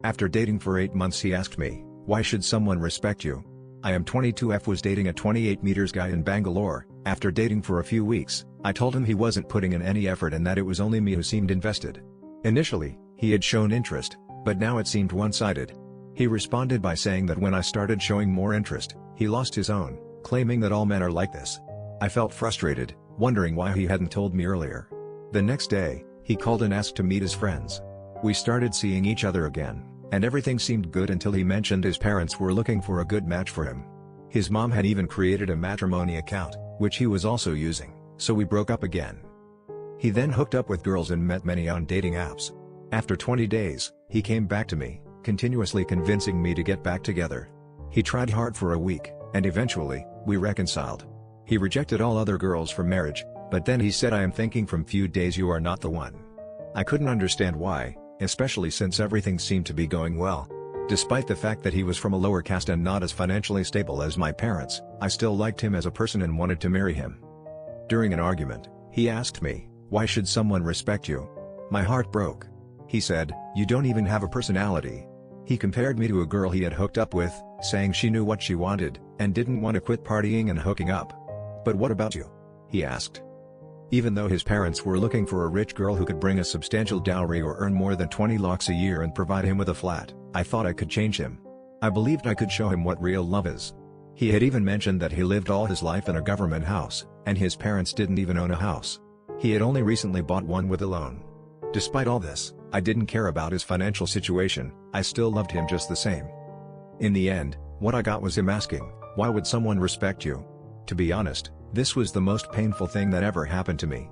After dating for 8 months he asked me, "Why should someone respect you?" I am 22. Was dating a 28 meters guy in Bangalore. After dating for a few weeks, I told him he wasn't putting in any effort and that it was only me who seemed invested. Initially, he had shown interest, but now it seemed one-sided. He responded by saying that when I started showing more interest, he lost his own, claiming that all men are like this. I felt frustrated, wondering why he hadn't told me earlier. The next day, he called and asked to meet his friends. We started seeing each other again, and everything seemed good until he mentioned his parents were looking for a good match for him. His mom had even created a matrimony account, which he was also using, so we broke up again. He then hooked up with girls and met many on dating apps. After 20 days, he came back to me, continuously convincing me to get back together. He tried hard for a week, and eventually, we reconciled. He rejected all other girls for marriage, but then he said, "I am thinking from few days you are not the one." I couldn't understand why, especially since everything seemed to be going well. Despite the fact that he was from a lower caste and not as financially stable as my parents, I still liked him as a person and wanted to marry him. During an argument, he asked me, "Why should someone respect you?" My heart broke. He said, "You don't even have a personality." He compared me to a girl he had hooked up with, saying she knew what she wanted, and didn't want to quit partying and hooking up. "But what about you?" he asked. Even though his parents were looking for a rich girl who could bring a substantial dowry or earn more than 20 lakhs a year and provide him with a flat, I thought I could change him. I believed I could show him what real love is. He had even mentioned that he lived all his life in a government house, and his parents didn't even own a house. He had only recently bought one with a loan. Despite all this, I didn't care about his financial situation, I still loved him just the same. In the end, what I got was him asking, "Why would someone respect you?" To be honest, this was the most painful thing that ever happened to me.